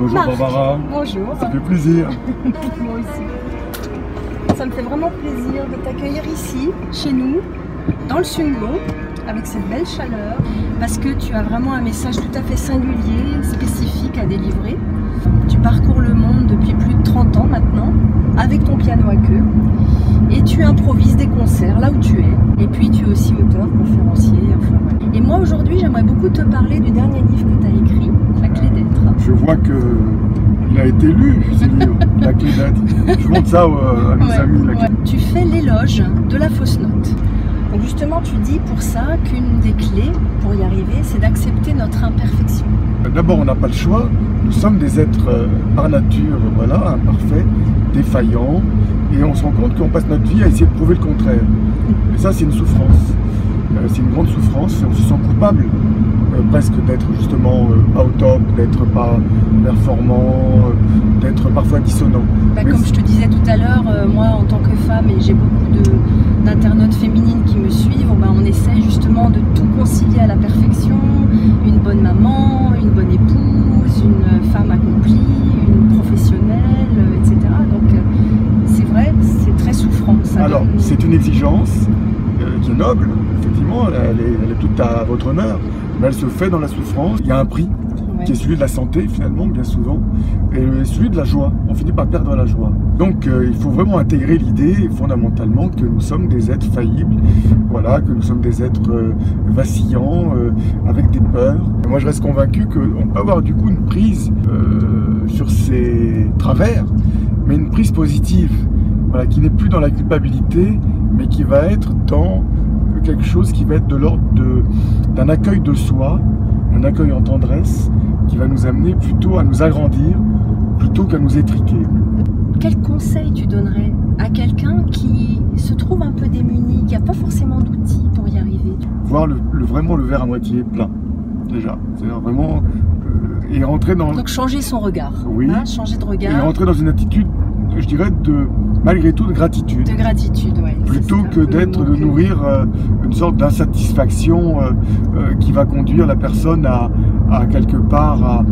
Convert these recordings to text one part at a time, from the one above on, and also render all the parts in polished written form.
Bonjour Marc. Barbara. Bonjour. Ça fait plaisir. Moi aussi. Ça me fait vraiment plaisir de t'accueillir ici, chez nous, dans le Sungo, avec cette belle chaleur, parce que tu as vraiment un message tout à fait singulier, spécifique à délivrer. Tu parcours le monde depuis plus de 30 ans maintenant, avec ton piano à queue, et tu improvises des concerts là où tu es. Et puis tu es aussi auteur, conférencier, enfin voilà. Et moi aujourd'hui, j'aimerais beaucoup te parler du dernier livre que tu as écrit, La clé d'être. Je vois qu'il a été lu, ce livre, La clé d'être. Je montre ça à mes amis. Tu fais l'éloge de la fausse note. Donc justement, tu dis pour ça qu'une des clés pour y arriver, c'est d'accepter notre imperfection. D'abord, on n'a pas le choix. Nous sommes des êtres par nature, voilà, imparfaits, défaillants, et on se rend compte qu'on passe notre vie à essayer de prouver le contraire. Et ça, c'est une souffrance. C'est une grande souffrance. On se sent coupable presque d'être justement pas au top, d'être pas performant, d'être parfois dissonant. Comme je te disais tout à l'heure, moi en tant que femme, et j'ai beaucoup d'internautes féminines qui me suivent, on essaye justement de tout concilier à la perfection, une bonne maman, une bonne épouse, une femme accomplie, une professionnelle, etc. Donc c'est vrai, c'est très souffrant. Alors c'est une exigence qui est noble, effectivement, elle est toute à votre honneur, mais elle se fait dans la souffrance. Il y a un prix qui est celui de la santé finalement, bien souvent, et celui de la joie. On finit par perdre la joie. Donc il faut vraiment intégrer l'idée fondamentalement que nous sommes des êtres faillibles, voilà, que nous sommes des êtres vacillants, avec des peurs. Et moi je reste convaincu qu'on peut avoir du coup une prise sur ces travers, mais une prise positive, voilà, qui n'est plus dans la culpabilité, mais qui va être dans quelque chose qui va être de l'ordre d'un accueil de soi, un accueil en tendresse, qui va nous amener plutôt à nous agrandir, plutôt qu'à nous étriquer. Quel conseil tu donnerais à quelqu'un qui se trouve un peu démuni, qui n'a pas forcément d'outils pour y arriver? Voir vraiment le verre à moitié plein, déjà. C'est-à-dire vraiment... et rentrer dans... Donc changer son regard, oui, hein, changer de regard. Et rentrer dans une attitude, je dirais, malgré tout, de gratitude. De gratitude, oui. Plutôt que de nourrir une sorte d'insatisfaction qui va conduire la personne à quelque part,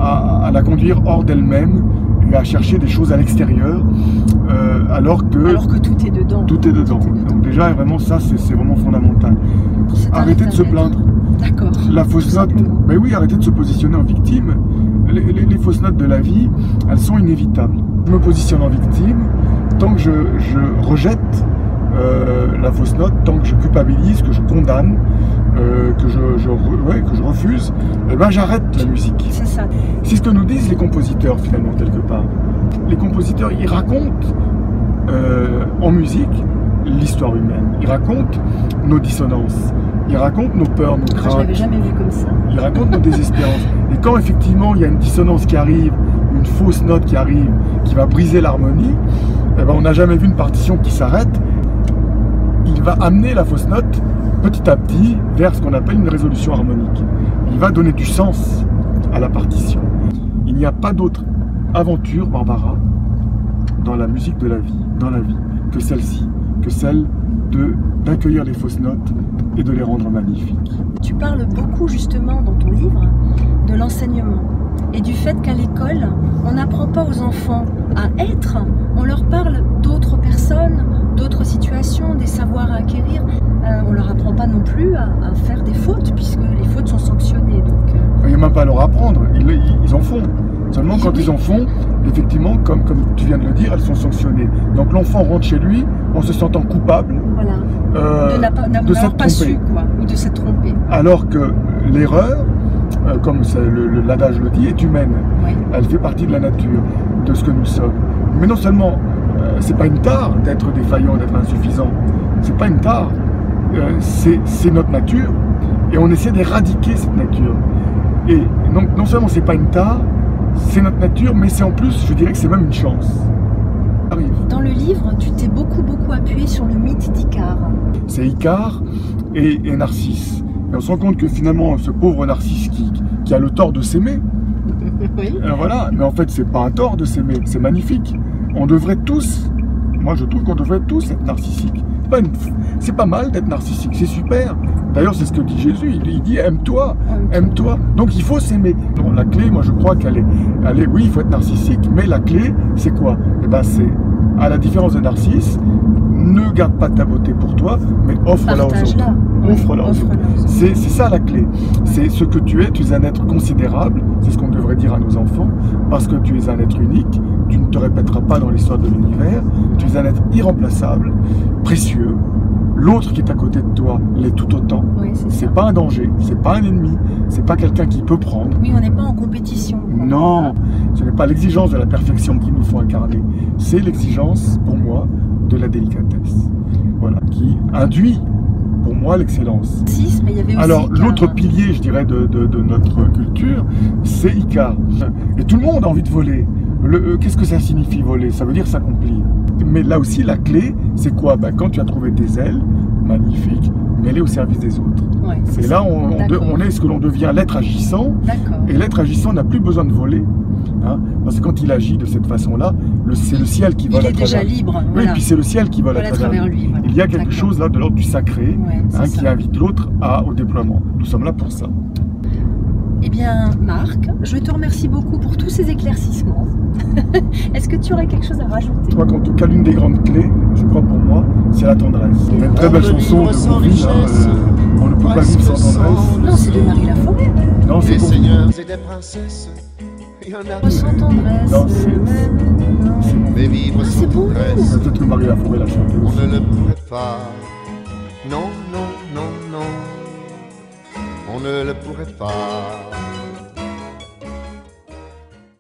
à la conduire hors d'elle-même et à chercher des choses à l'extérieur, alors que tout est dedans. Tout est dedans. Donc déjà, vraiment, ça, c'est vraiment fondamental. Arrêtez de se plaindre. D'accord. La fausse note, ben oui, arrêtez de se positionner en victime. Les fausses notes de la vie, elles sont inévitables. Je me positionne en victime, tant que je rejette la fausse note, tant que je culpabilise, que je condamne, que je refuse, eh ben j'arrête la musique. C'est ça. C'est ce que nous disent les compositeurs finalement, quelque part. Les compositeurs, ils racontent en musique l'histoire humaine. Ils racontent nos dissonances. Ils racontent nos peurs, nos craintes. Je l'avais jamais vu comme ça. Ils racontent nos désespérances. Et quand effectivement il y a une dissonance qui arrive, une fausse note qui arrive, qui va briser l'harmonie, eh ben, on n'a jamais vu une partition qui s'arrête. Il va amener la fausse note petit à petit vers ce qu'on appelle une résolution harmonique. Il va donner du sens à la partition. Il n'y a pas d'autre aventure, Barbara, dans la musique de la vie, que celle-ci, que celle d'accueillir les fausses notes et de les rendre magnifiques. Tu parles beaucoup justement dans ton livre de l'enseignement et du fait qu'à l'école, on n'apprend pas aux enfants à être, on leur parle d'autres personnes, d'autres situations, des savoirs à acquérir. On leur apprend pas non plus à faire des fautes, puisque les fautes sont sanctionnées. Donc, il n'y a même pas à leur apprendre, ils en font. Seulement quand ils en font, effectivement, comme tu viens de le dire, elles sont sanctionnées. Donc l'enfant rentre chez lui en se sentant coupable, voilà, de s'être trompé. Ou de s'être trompé. Alors que l'erreur, comme l'adage le dit, est humaine. Oui. Elle fait partie de la nature, de ce que nous sommes. Mais non seulement, c'est pas une tare d'être défaillant, d'être insuffisant. C'est pas une tare. C'est notre nature. Et on essaie d'éradiquer cette nature. Et donc, non seulement c'est pas une tare, c'est notre nature, mais c'est en plus, je dirais que c'est même une chance. Dans le livre, tu t'es beaucoup appuyé sur le mythe d'Icare. C'est Icare et Narcisse. Et on se rend compte que finalement, ce pauvre Narcisse qui a le tort de s'aimer, oui. Voilà, mais en fait, c'est pas un tort de s'aimer, c'est magnifique. On devrait tous, moi je trouve qu'on devrait tous être narcissiques. C'est pas mal d'être narcissique, c'est super D'ailleurs, c'est ce que dit Jésus, il dit aime-toi, aime-toi. Donc il faut s'aimer. La clé, moi je crois qu'elle est, oui, il faut être narcissique, mais la clé, c'est quoi? Eh ben, c'est, à la différence de Narcisse, ne garde pas ta beauté pour toi, mais offre-la aux autres. Offre-la aux autres. C'est ça la clé. C'est ce que tu es un être considérable, c'est ce qu'on devrait dire à nos enfants, parce que tu es un être unique, tu ne te répéteras pas dans l'histoire de l'univers, tu es un être irremplaçable, précieux. L'autre qui est à côté de toi l'est tout autant. Oui, c'est pas un danger, c'est pas un ennemi, c'est pas quelqu'un qui peut prendre. Oui, on n'est pas en compétition. Non, ce n'est pas l'exigence de la perfection qu'il nous faut incarner, c'est l'exigence, pour moi, de la délicatesse. Voilà, qui induit, pour moi, l'excellence. Mais il y avait aussi alors, l'autre pilier, je dirais, de notre culture, c'est Icare. Et tout le monde a envie de voler. Qu'est-ce que ça signifie voler? Ça veut dire s'accomplir. Mais là aussi, la clé, c'est quoi? Quand tu as trouvé tes ailes, magnifiques, mets-les au service des autres. Ouais, et là, on est ce que l'on devient l'être agissant. Et l'être agissant n'a plus besoin de voler. Hein, parce que quand il agit de cette façon-là, c'est le ciel qui vole à travers lui. Il est déjà libre. Oui, voilà. Puis c'est le ciel qui vole à travers lui. Voilà. Il y a quelque chose là de l'ordre du sacré, qui invite l'autre au déploiement. Nous sommes là pour ça. Eh bien, Marc, je te remercie beaucoup pour tous ces éclaircissements. Est-ce que tu aurais quelque chose à rajouter? Je crois qu'en tout cas, l'une des grandes clés, je crois pour moi, c'est la tendresse. Il y a une très belle chanson de Bourvil, on ne peut pas vivre sans tendresse. Non, c'est de Marie Laforêt. Non, c'est pour seigneurs et des princesses. Sans tendresse. Non, mais vivre sans tendresse. Peut-être que Marie Laforêt l'a chanté aussi. On ne le pourrait pas. Non, non, non, non. On ne le pourrait pas.